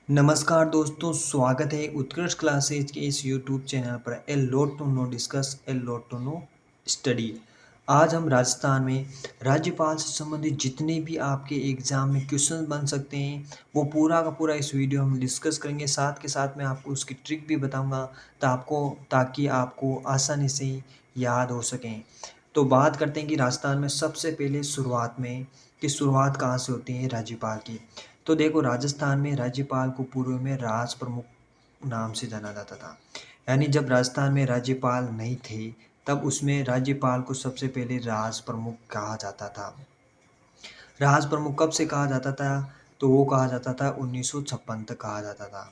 नमस्कार दोस्तों, स्वागत है उत्कृष्ट क्लासेज के इस यूट्यूब चैनल पर a lot to know discuss a lot to know study. आज हम राजस्थान में राज्यपाल से संबंधित जितने भी आपके एग्ज़ाम में क्वेश्चन बन सकते हैं वो पूरा का पूरा इस वीडियो में डिस्कस करेंगे। साथ के साथ मैं आपको उसकी ट्रिक भी बताऊंगा ताकि आपको आसानी से याद हो सकें। तो बात करते हैं कि राजस्थान में सबसे पहले शुरुआत कहाँ से होती है राज्यपाल की। तो देखो, राजस्थान में राज्यपाल को पूर्व में राज प्रमुख नाम से जाना जाता था। यानी जब राजस्थान में राज्यपाल नहीं थे तब उसमें राज्यपाल को सबसे पहले राज प्रमुख कहा जाता था। राज प्रमुख कब से कहा जाता था? तो वो कहा जाता था 1956 तक कहा जाता था।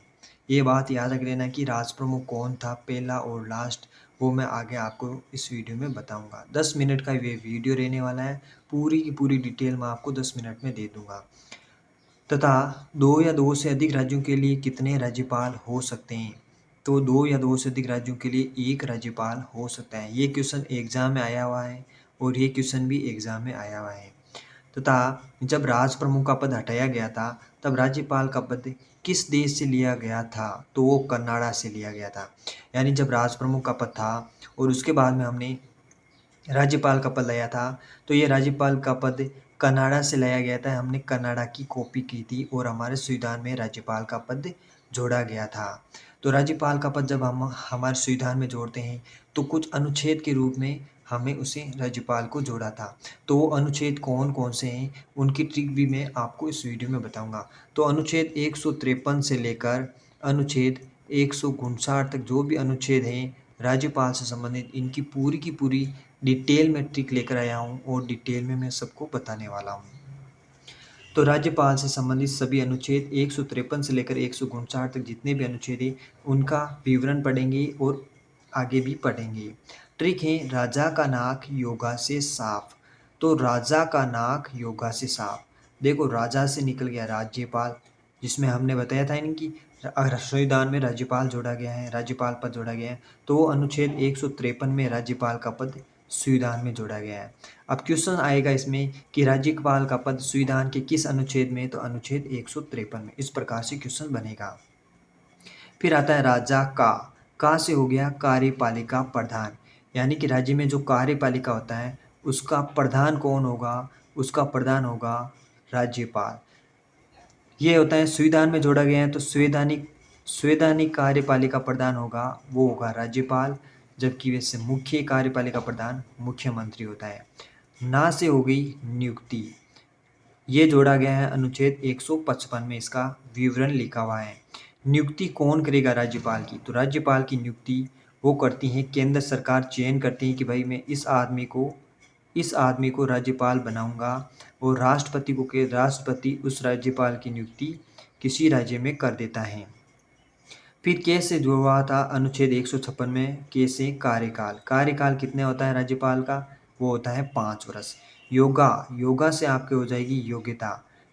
ये बात याद रख लेना कि राज प्रमुख कौन था, पहला और लास्ट, वो मैं आगे आपको इस वीडियो में बताऊंगा। 10 मिनट का ये वीडियो रहने वाला है। पूरी की पूरी डिटेल मैं आपको 10 मिनट में दे दूंगा। तथा दो या दो से अधिक राज्यों के लिए कितने राज्यपाल हो सकते हैं? तो दो या दो से अधिक राज्यों के लिए एक राज्यपाल हो सकता है। ये क्वेश्चन एग्जाम में आया हुआ है और ये क्वेश्चन भी एग्जाम में आया हुआ है। तथा जब राज प्रमुख का पद हटाया गया था तब राज्यपाल का पद किस देश से लिया गया था? तो वो कनाडा से लिया गया था। यानी जब राज प्रमुख का पद था और उसके बाद में हमने राज्यपाल का पद लिया था, तो ये राज्यपाल का पद कनाडा से लाया गया था। हमने कनाडा की कॉपी की थी और हमारे संविधान में राज्यपाल का पद जोड़ा गया था। तो राज्यपाल का पद जब हम हमारे संविधान में जोड़ते हैं तो कुछ अनुच्छेद के रूप में हमें उसे राज्यपाल को जोड़ा था। तो वो अनुच्छेद कौन कौन से हैं उनकी ट्रिक भी मैं आपको इस वीडियो में बताऊंगा। तो अनुच्छेद 153 से लेकर अनुच्छेद 159 तक जो भी अनुच्छेद हैं राज्यपाल से संबंधित, इनकी पूरी की पूरी डिटेल में ट्रिक लेकर आया हूँ और डिटेल में मैं सबको बताने वाला हूँ। तो राज्यपाल से संबंधित सभी अनुच्छेद 153 से लेकर 159 तक जितने भी अनुच्छेद हैं उनका विवरण पढ़ेंगे और आगे भी पढ़ेंगे। ट्रिक है राजा का नाक योगा से साफ। तो राजा का नाक योगा से साफ। देखो, राजा से निकल गया राज्यपाल, जिसमें हमने बताया था इनकी संविधान में राज्यपाल जोड़ा गया है, राज्यपाल पद जोड़ा गया है। तो वो अनुच्छेद 153 में राज्यपाल का पद संविधान में जोड़ा गया है। अब क्वेश्चन आएगा इसमें कि राज्यपाल का पद संविधान के किस अनुच्छेद में? तो अनुच्छेद 153 में। इस प्रकार से क्वेश्चन बनेगा। फिर आता है राजा का से हो गया कार्यपालिका प्रधान। यानी कि राज्य में जो कार्यपालिका होता है उसका प्रधान कौन होगा? उसका प्रधान होगा राज्यपाल। ये होता है संविधान में जोड़ा गया है तो संवैधानिक कार्यपालिका प्रधान होगा, वो होगा राज्यपाल। जबकि वैसे मुख्य कार्यपालिका प्रधान मुख्यमंत्री होता है। ना से हो गई नियुक्ति। ये जोड़ा गया है अनुच्छेद 155 में, इसका विवरण लिखा हुआ है। नियुक्ति कौन करेगा राज्यपाल की? तो राज्यपाल की नियुक्ति वो करती है केंद्र सरकार, चयन करती है कि भाई मैं इस आदमी को राज्यपाल बनाऊंगा और राष्ट्रपति उस राज्यपाल की नियुक्ति किसी राज्य में कर देता है। फिर कैसे जो हुआ था अनुच्छेद 156 में, कैसे कार्यकाल कितने होता है राज्यपाल का? वो होता है 5 वर्ष। योगा से आपके हो जाएगी योग्यता।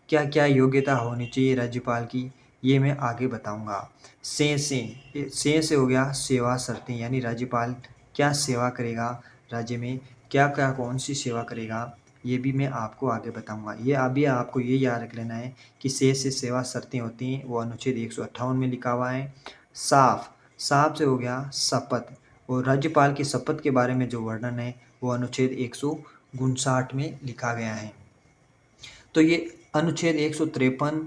क्या क्या योग्यता होनी चाहिए राज्यपाल की, ये मैं आगे बताऊंगा। से हो गया सेवा शर्तें, यानी राज्यपाल क्या सेवा करेगा राज्य में, क्या क्या कौन सी सेवा करेगा, ये भी मैं आपको आगे बताऊंगा। ये अभी आपको ये याद रख लेना है कि से सेवा शर्तें होती हैं, वो अनुच्छेद 158 में लिखा हुआ है। साफ से हो गया शपथ, और राज्यपाल की शपथ के बारे में जो वर्णन है वो अनुच्छेद 159 में लिखा गया है। तो ये अनुच्छेद 153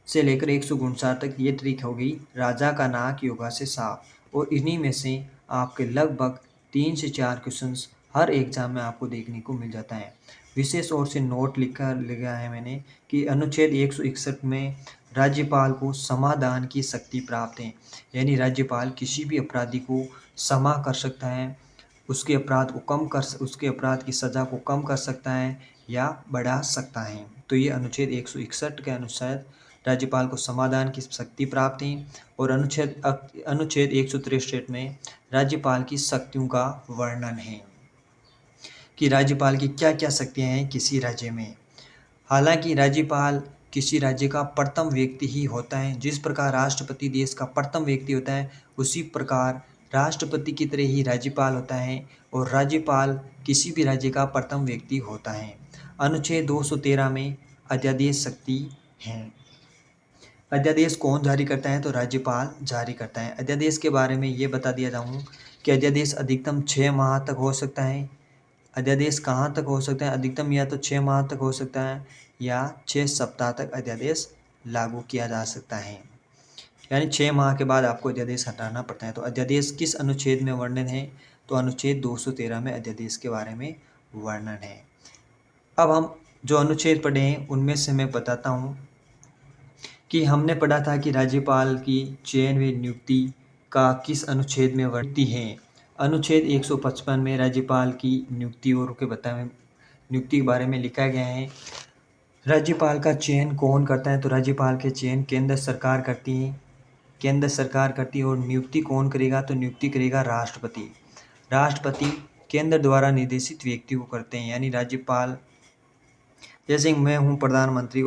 से लेकर 159 तक ये ट्रिक हो गई राजा का नाक योगा से साफ। और इन्हीं में से आपके लगभग 3 से 4 क्वेश्चंस हर एग्जाम में आपको देखने को मिल जाता है। विशेष और से नोट लिखा है मैंने कि अनुच्छेद 161 में राज्यपाल को समाधान की शक्ति प्राप्त है। यानी राज्यपाल किसी भी अपराधी को क्षमा कर सकता है, उसके अपराध की सज़ा को कम कर सकता है या बढ़ा सकता है। तो ये अनुच्छेद 161 के अनुसार राज्यपाल को समाधान की शक्ति प्राप्त है। और अनुच्छेद 163 में राज्यपाल की शक्तियों का वर्णन है कि राज्यपाल की क्या क्या शक्तियाँ हैं किसी राज्य में। हालांकि राज्यपाल किसी राज्य का प्रथम व्यक्ति ही होता है। जिस प्रकार राष्ट्रपति देश का प्रथम व्यक्ति होता है उसी प्रकार राष्ट्रपति की तरह ही राज्यपाल होता है और राज्यपाल किसी भी राज्य का प्रथम व्यक्ति होता है। अनुच्छेद 213 में अध्यादेश शक्ति है। अध्यादेश कौन जारी करता है? तो राज्यपाल जारी करता है। अध्यादेश के बारे में ये बता दिया जाऊँ कि अध्यादेश अधिकतम 6 माह तक हो सकता है। अध्यादेश कहाँ तक हो सकता है? अधिकतम या तो 6 माह तक हो सकता है या 6 सप्ताह तक अध्यादेश लागू किया जा सकता है। यानी 6 माह के बाद आपको अध्यादेश हटाना पड़ता है। तो अध्यादेश किस अनुच्छेद में वर्णन है? तो अनुच्छेद 213 में अध्यादेश के बारे में वर्णन है। अब हम जो अनुच्छेद पढ़े हैं उनमें से मैं बताता हूँ कि हमने पढ़ा था कि राज्यपाल की चयन व नियुक्ति का किस अनुच्छेद में वर्णित है। अनुच्छेद 155 में राज्यपाल की नियुक्ति और के बताए नियुक्ति के बारे में लिखा गया है। राज्यपाल का चयन कौन करता है? तो राज्यपाल के चयन केंद्र सरकार करती है। केंद्र सरकार करती है। और नियुक्ति कौन करेगा? तो नियुक्ति करेगा राष्ट्रपति। राष्ट्रपति केंद्र द्वारा निर्देशित व्यक्ति को करते हैं। यानी राज्यपाल, जैसे मैं हूँ प्रधानमंत्री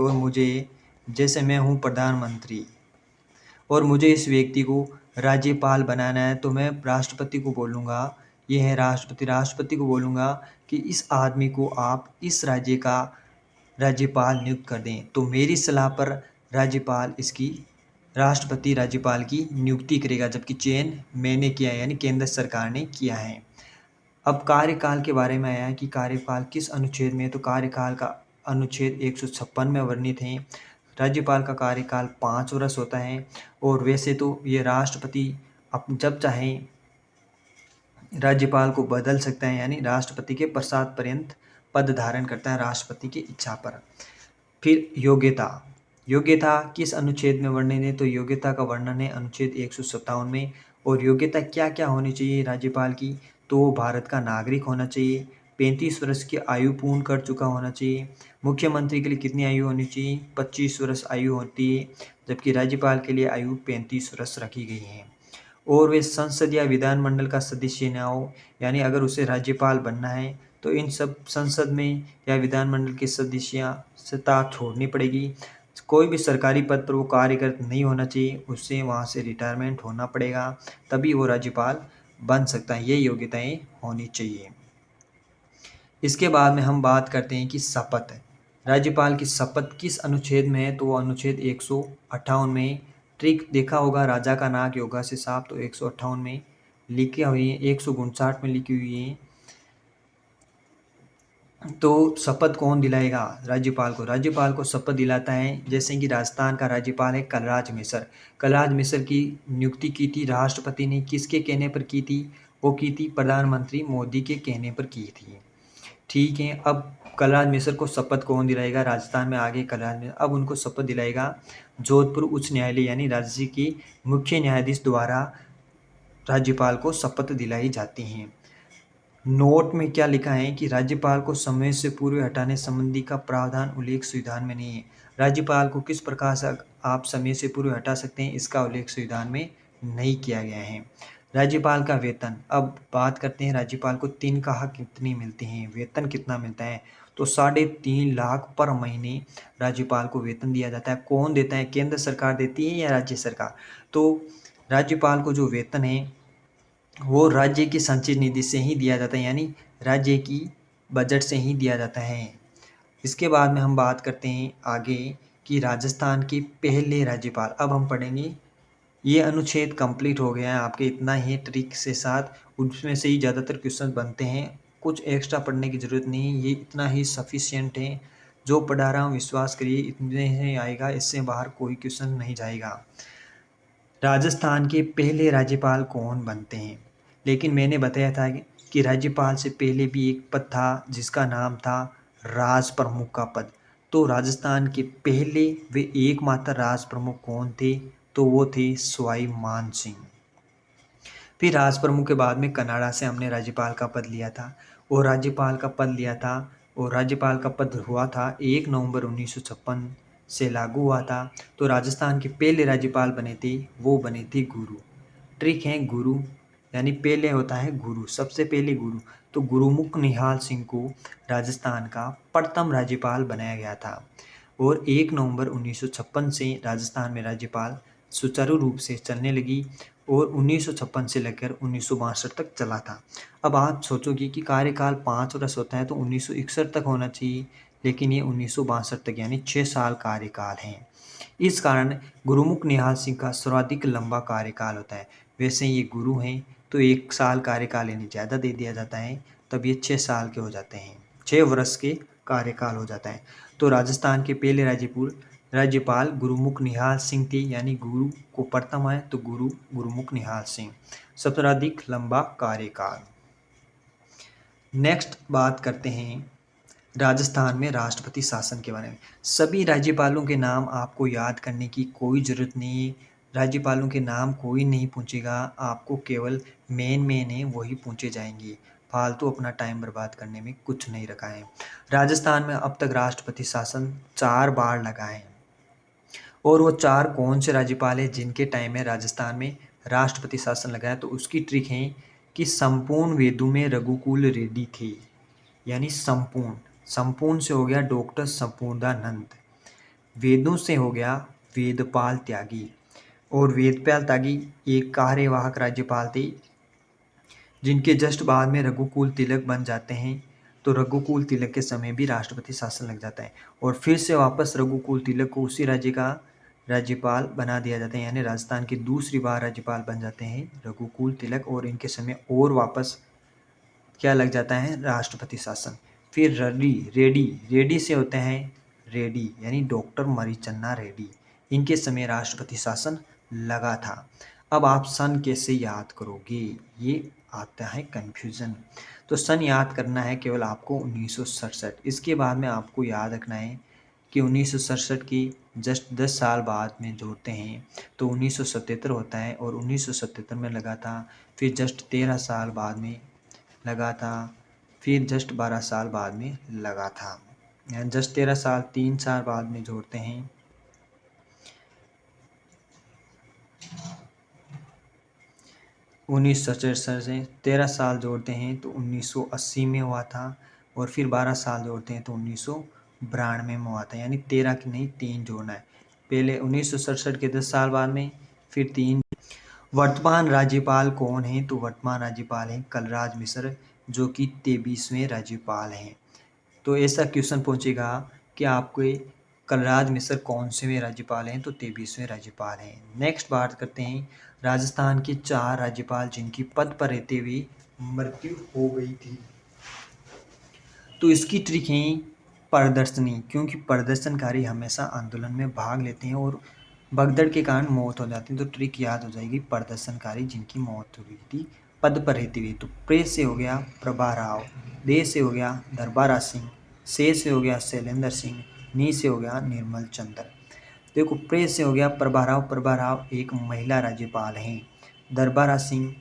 और मुझे इस व्यक्ति को राज्यपाल बनाना है, तो मैं राष्ट्रपति को बोलूँगा, ये है राष्ट्रपति को बोलूँगा कि इस आदमी को आप इस राज्य का राज्यपाल नियुक्त कर दें। तो मेरी सलाह पर राष्ट्रपति राज्यपाल की नियुक्ति करेगा, जबकि चयन मैंने किया है, यानी केंद्र सरकार ने किया है। अब कार्यकाल के बारे में आया है कि कार्यकाल किस अनुच्छेद में है? तो कार्यकाल का अनुच्छेद 156 में वर्णित है। राज्यपाल का कार्यकाल 5 वर्ष होता है। और वैसे तो ये राष्ट्रपति जब चाहे राज्यपाल को बदल सकता है, यानी राष्ट्रपति के पश्चात पर्यंत पद धारण करता है राष्ट्रपति की इच्छा पर। फिर योग्यता किस अनुच्छेद में वर्णन है? तो योग्यता का वर्णन है अनुच्छेद 157 में। और योग्यता क्या क्या होनी चाहिए राज्यपाल की? तो वो भारत का नागरिक होना चाहिए, 35 वर्ष की आयु पूर्ण कर चुका होना चाहिए। मुख्यमंत्री के लिए कितनी आयु होनी चाहिए? 25 वर्ष आयु होती है, जबकि राज्यपाल के लिए आयु 35 वर्ष रखी गई है। और वे संसद या विधानमंडल का सदस्य न हो, यानी अगर उसे राज्यपाल बनना है तो इन सब संसद में या विधानमंडल की सदस्यता छोड़नी पड़ेगी। कोई भी सरकारी पद पर वो कार्यरत नहीं होना चाहिए, उससे वहाँ से रिटायरमेंट होना पड़ेगा, तभी वो राज्यपाल बन सकता है। ये योग्यताएं होनी चाहिए। इसके बाद में हम बात करते हैं कि शपथ। राज्यपाल की शपथ किस अनुच्छेद में है? तो वो अनुच्छेद 158 में। ट्रिक देखा होगा, राजा का नाक योगा से साफ, तो 158 में लिखी हुई है, 159 में लिखी हुई है। तो शपथ कौन दिलाएगा राज्यपाल को? राज्यपाल को शपथ दिलाता है, जैसे कि राजस्थान का राज्यपाल है कलराज मिश्र। कलराज मिश्र की नियुक्ति की थी राष्ट्रपति ने, किसके कहने पर की थी? वो की थी प्रधानमंत्री मोदी के कहने पर की थी। ठीक है, अब कलराज मिश्र को शपथ कौन दिलाएगा? राजस्थान में आगे कलराज मिश्र, अब उनको शपथ दिलाएगा जोधपुर उच्च न्यायालय, यानी राज्य की मुख्य न्यायाधीश द्वारा राज्यपाल को शपथ दिलाई जाती है। नोट में क्या लिखा है कि राज्यपाल को समय से पूर्व हटाने संबंधी का प्रावधान उल्लेख संविधान में नहीं है। राज्यपाल को किस प्रकार से आप समय से पूर्व हटा सकते हैं, इसका उल्लेख संविधान में नहीं किया गया है। राज्यपाल का वेतन, अब बात करते हैं राज्यपाल को तनख्वाह कितनी मिलती है, वेतन कितना मिलता है? तो 3.5 लाख पर महीने राज्यपाल को वेतन दिया जाता है। कौन देता है? केंद्र सरकार देती है या राज्य सरकार? तो राज्यपाल को जो वेतन है वो राज्य की संचय निधि से ही दिया जाता है, यानी राज्य की बजट से ही दिया जाता है। इसके बाद में हम बात करते हैं आगे कि राजस्थान के पहले राज्यपाल। अब हम पढ़ेंगे, ये अनुच्छेद कंप्लीट हो गया है आपके, इतना ही ट्रिक से साथ, उसमें से ही ज़्यादातर क्वेश्चन बनते हैं, कुछ एक्स्ट्रा पढ़ने की ज़रूरत नहीं है, ये इतना ही सफिशिएंट है। जो पढ़ा रहा हूँ विश्वास करिए इतने ही आएगा, इससे बाहर कोई क्वेश्चन नहीं जाएगा। राजस्थान के पहले राज्यपाल कौन बनते हैं? लेकिन मैंने बताया था कि राज्यपाल से पहले भी एक पद था जिसका नाम था राज प्रमुख का पद। तो राजस्थान के पहले वे एकमात्र राज प्रमुख कौन थे? तो वो थे सवाई मान सिंह। फिर राज प्रमुख के बाद में कनाडा से हमने राज्यपाल का पद लिया था, और राज्यपाल का पद लिया था, और राज्यपाल का पद हुआ था 1 नवंबर 1956 से लागू हुआ था। तो राजस्थान के पहले राज्यपाल बने थे, वो बने थे गुरु। ट्रिक है गुरु, यानी पहले होता है गुरु, सबसे पहले गुरु। तो गुरुमुख निहाल सिंह को राजस्थान का प्रथम राज्यपाल बनाया गया था। और 1 नवंबर 1956 से राजस्थान में राज्यपाल सुचारू रूप से चलने लगी, और 1956 से लेकर 1962 तक चला था। अब आप सोचोगे कि कार्यकाल 5 वर्ष होता है तो 1961 तक होना चाहिए, लेकिन ये 1962 तक, यानी 6 साल कार्यकाल है। इस कारण गुरुमुख निहाल सिंह का सर्वाधिक लंबा कार्यकाल होता है। वैसे ये गुरु हैं तो 1 साल कार्यकाल इन्हें ज़्यादा दे दिया जाता है, तब ये 6 साल के हो जाते हैं, 6 वर्ष के कार्यकाल हो जाता है। तो राजस्थान के पहले राज्यपाल गुरुमुख निहाल सिंह थे, यानी गुरु को प्रथम है तो गुरुमुख निहाल सिंह, सर्वाधिक लंबा कार्यकाल। नेक्स्ट बात करते हैं राजस्थान में राष्ट्रपति शासन के बारे में। सभी राज्यपालों के नाम आपको याद करने की कोई ज़रूरत नहीं है। राज्यपालों के नाम कोई नहीं पूछेगा, आपको केवल मेन है वही पूछे जाएंगे। फालतू अपना टाइम बर्बाद करने में कुछ नहीं रखा है। राजस्थान में अब तक राष्ट्रपति शासन 4 बार लगा है, और वो 4 कौन से राज्यपाल हैं जिनके टाइम में राजस्थान में राष्ट्रपति शासन लगा है, तो उसकी ट्रिक है कि संपूर्ण वेदों में रघुकुल रेड्डी थे, यानी संपूर्ण से हो गया डॉक्टर संपूर्णानंद, वेदों से हो गया वेदपाल त्यागी, और वेदपाल त्यागी एक कार्यवाहक राज्यपाल थे जिनके जस्ट बाद में रघुकुल तिलक बन जाते हैं। तो रघुकुल तिलक के समय भी राष्ट्रपति शासन लग जाता है, और फिर से वापस रघुकुल तिलक को उसी राज्य का राज्यपाल बना दिया जाता है, यानी राजस्थान के दूसरी बार राज्यपाल बन जाते हैं रघुकुल तिलक, और इनके समय और वापस क्या लग जाता है, राष्ट्रपति शासन। फिर रेड्डी से होते हैं रेड्डी, यानी डॉक्टर मरीचन्ना रेड्डी, इनके समय राष्ट्रपति शासन लगा था। अब आप सन कैसे याद करोगे, ये आता है कंफ्यूजन। तो सन याद करना है केवल आपको 1967। इसके बाद में आपको याद रखना है कि 1967 की जस्ट 10 साल बाद में जोड़ते हैं तो 1977 होता है, और 1977 में लगा था। फिर जस्ट 13 साल बाद में लगा था, फिर जस्ट 12 साल बाद में लगा था, यानी जस्ट 13 साल 3 साल बाद में जोड़ते हैं 1967 से 13 साल जोड़ते हैं तो 1980 में हुआ था, और फिर 12 साल जोड़ते हैं तो 1992 में हुआ था, यानी 13 की नहीं 3 जोड़ना है। पहले 1967 के 10 साल बाद में, फिर 3। वर्तमान राज्यपाल कौन है, तो वर्तमान राज्यपाल हैं कलराज मिश्र, जो कि 23वें राज्यपाल हैं। तो ऐसा क्वेश्चन पूछेगा कि आपको कलराज मिश्र कौन से राज्यपाल हैं, तो 23वें राज्यपाल हैं। नेक्स्ट बात करते हैं राजस्थान के 4 राज्यपाल जिनकी पद पर रहते हुए मृत्यु हो गई थी। तो इसकी ट्रिक है प्रदर्शनी, क्योंकि प्रदर्शनकारी हमेशा आंदोलन में भाग लेते हैं और भगदड़ के कारण मौत हो जाती है। तो ट्रिक याद हो जाएगी, प्रदर्शनकारी जिनकी मौत हुई थी पद पर रहती हुई। तो प्रेस से हो गया प्रभा राव, दे से हो गया दरबारा सिंह, से हो गया शैलेंद्र सिंह, नी से हो गया निर्मल चंद्र। देखो, प्रेस से हो गया प्रभा राव एक महिला राज्यपाल हैं। दरबारा सिंह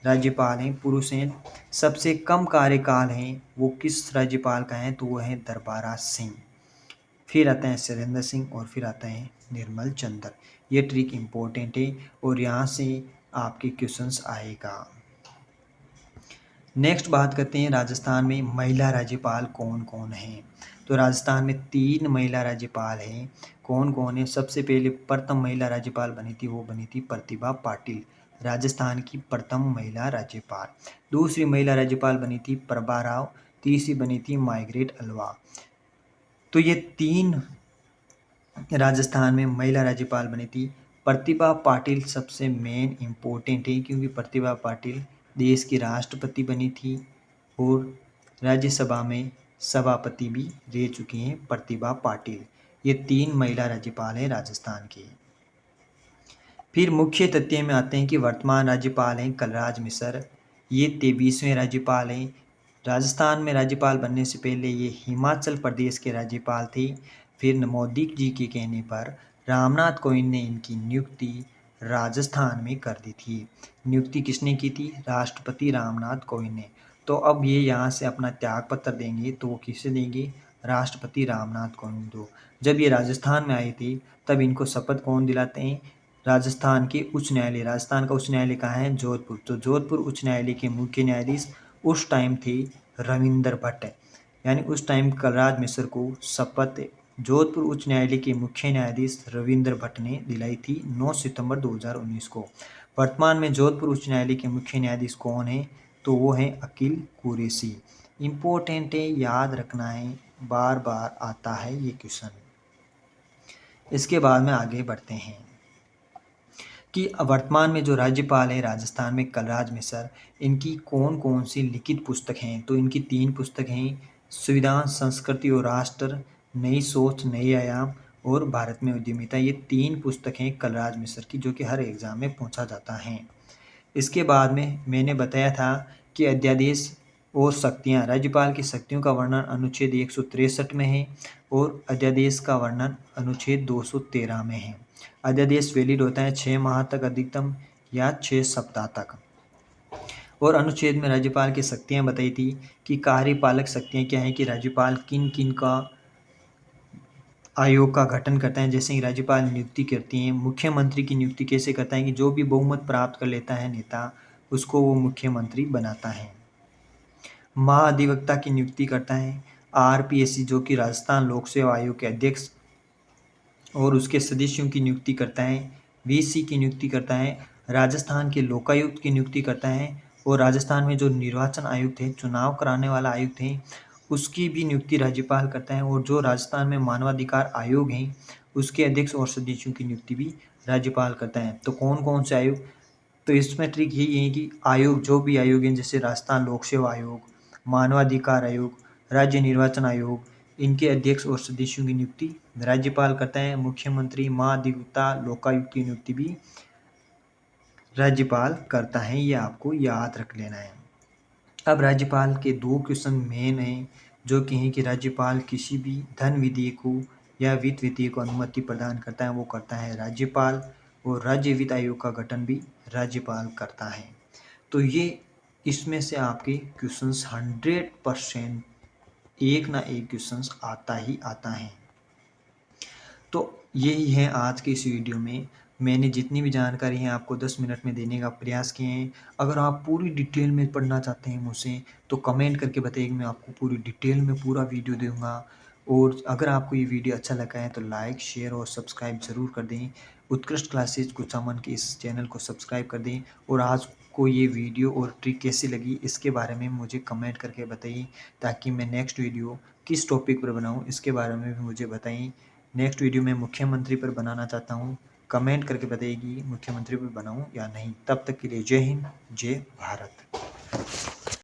राज्यपाल हैं, पुरुष हैं। सबसे कम कार्यकाल हैं वो किस राज्यपाल का है, तो वो है दरबारा सिंह। फिर आता है शैलेंद्र सिंह, और फिर आता है निर्मल चंद्र। ये ट्रिक इम्पोर्टेंट है और यहाँ से आपके क्वेश्चंस आएगा। नेक्स्ट बात करते हैं राजस्थान में महिला राज्यपाल कौन कौन हैं। तो राजस्थान में 3 महिला राज्यपाल हैं। कौन कौन है, सबसे पहले प्रथम महिला राज्यपाल बनी थी, वो बनी थी प्रतिभा पाटिल, राजस्थान की प्रथम महिला राज्यपाल। दूसरी महिला राज्यपाल बनी थी प्रभा राव, तीसरी बनी थी मार्गरेट अल्वा। तो ये 3 राजस्थान में महिला राज्यपाल बनी थी। प्रतिभा पाटिल सबसे मेन इम्पोर्टेंट है, क्योंकि प्रतिभा पाटिल देश की राष्ट्रपति बनी थी और राज्यसभा में सभापति भी रह चुकी हैं प्रतिभा पाटिल। ये 3 महिला राज्यपाल हैं राजस्थान के। फिर मुख्य तथ्य में आते हैं कि वर्तमान राज्यपाल हैं कलराज मिश्र, ये 23वें राज्यपाल हैं। राजस्थान में राज्यपाल बनने से पहले ये हिमाचल प्रदेश के राज्यपाल थे। फिर मोदी जी के कहने पर रामनाथ कोविंद ने इनकी नियुक्ति राजस्थान में कर दी थी। नियुक्ति किसने की थी, राष्ट्रपति रामनाथ कोविंद ने। तो अब ये यहाँ से अपना त्याग पत्र देंगे, तो वो किसे देंगे, राष्ट्रपति रामनाथ कोविंद को। जब ये राजस्थान में आए थे तब इनको शपथ कौन दिलाते हैं, राजस्थान के उच्च न्यायालय। राजस्थान का उच्च न्यायालय कहाँ है, जोधपुर। तो जोधपुर उच्च न्यायालय के मुख्य न्यायाधीश उस टाइम थे रविंद्र भट्ट, यानी उस टाइम कलराज मिश्र को शपथ जोधपुर उच्च न्यायालय के मुख्य न्यायाधीश रविंद्र भट्ट ने दिलाई थी 9 सितंबर 2019 को। वर्तमान में जोधपुर उच्च न्यायालय के मुख्य न्यायाधीश कौन है, तो वो है अकील कुरैशी। इम्पोर्टेंट है, याद रखना है, बार बार आता है ये क्वेश्चन। इसके बाद में आगे बढ़ते हैं कि वर्तमान में जो राज्यपाल है राजस्थान में कलराज मिश्र, इनकी कौन कौन सी लिखित पुस्तक हैं। तो इनकी 3 पुस्तक हैं, संविधान, संस्कृति और राष्ट्र, नई सोच नए आयाम और भारत में उद्यमिता। ये 3 पुस्तकें कलराज मिश्र की, जो कि हर एग्जाम में पूछा जाता है। इसके बाद में मैंने बताया था कि अध्यादेश और शक्तियाँ, राज्यपाल की शक्तियों का वर्णन अनुच्छेद 163 में है और अध्यादेश का वर्णन अनुच्छेद 213 में है। अध्यादेश वैलिड होता है 6 माह तक अधिकतम या 6 सप्ताह तक। और अनुच्छेद में राज्यपाल की शक्तियाँ बताई थी कि कार्यपालक शक्तियाँ क्या हैं, कि राज्यपाल किन किन का आयोग का गठन करता है। जैसे कि राज्यपाल नियुक्ति करती हैं। मुख्यमंत्री की नियुक्ति कैसे करता है, कि जो भी बहुमत प्राप्त कर लेता है नेता, उसको वो मुख्यमंत्री बनाता है। महाधिवक्ता की नियुक्ति करता है। आरपीएससी, जो कि राजस्थान लोक सेवा आयोग के अध्यक्ष और उसके सदस्यों की नियुक्ति करता है। वीसी की नियुक्ति करता है। राजस्थान के लोकायुक्त की नियुक्ति करता है। और राजस्थान में जो निर्वाचन आयुक्त है, चुनाव कराने वाला आयुक्त है, उसकी भी नियुक्ति राज्यपाल करता है। और जो राजस्थान में मानवाधिकार आयोग है, उसके अध्यक्ष और सदस्यों की नियुक्ति भी राज्यपाल करता है। तो कौन कौन से आयोग, तो इसमें ट्रिक यही है कि आयोग, जो भी आयोग हैं, जैसे राजस्थान लोक सेवा आयोग, मानवाधिकार आयोग, राज्य निर्वाचन आयोग, इनके अध्यक्ष और सदस्यों की नियुक्ति राज्यपाल करता है। मुख्यमंत्री, महाधिवक्ता, लोकायुक्त की नियुक्ति भी राज्यपाल करता है। ये आपको याद रख लेना है। अब राज्यपाल के 2 क्वेश्चन मेन हैं, जो कि हैं कि राज्यपाल किसी भी धन विधेयक को या वित्त विधेयक को अनुमति प्रदान करता है, वो करता है राज्यपाल। और राज्य वित्त आयोग का गठन भी राज्यपाल करता है। तो ये इसमें से आपके क्वेश्चंस 100% एक ना एक क्वेश्चंस आता ही आता है। तो यही है आज के इस वीडियो में। मैंने जितनी भी जानकारी है आपको 10 मिनट में देने का प्रयास किए हैं। अगर आप पूरी डिटेल में पढ़ना चाहते हैं मुझसे, तो कमेंट करके बताइए, मैं आपको पूरी डिटेल में पूरा वीडियो दूंगा। और अगर आपको ये वीडियो अच्छा लगा है तो लाइक, शेयर और सब्सक्राइब ज़रूर कर दें। उत्कृष्ट क्लासेज कुचामन के इस चैनल को सब्सक्राइब कर दें। और आज को ये वीडियो और ट्रिक कैसी लगी, इसके बारे में मुझे कमेंट करके बताइए, ताकि मैं नेक्स्ट वीडियो किस टॉपिक पर बनाऊँ, इसके बारे में भी मुझे बताइए। नेक्स्ट वीडियो में मुख्यमंत्री पर बनाना चाहता हूँ, कमेंट करके बताइए कि मुख्यमंत्री पर बनाऊँ या नहीं। तब तक के लिए जय हिंद, जय भारत।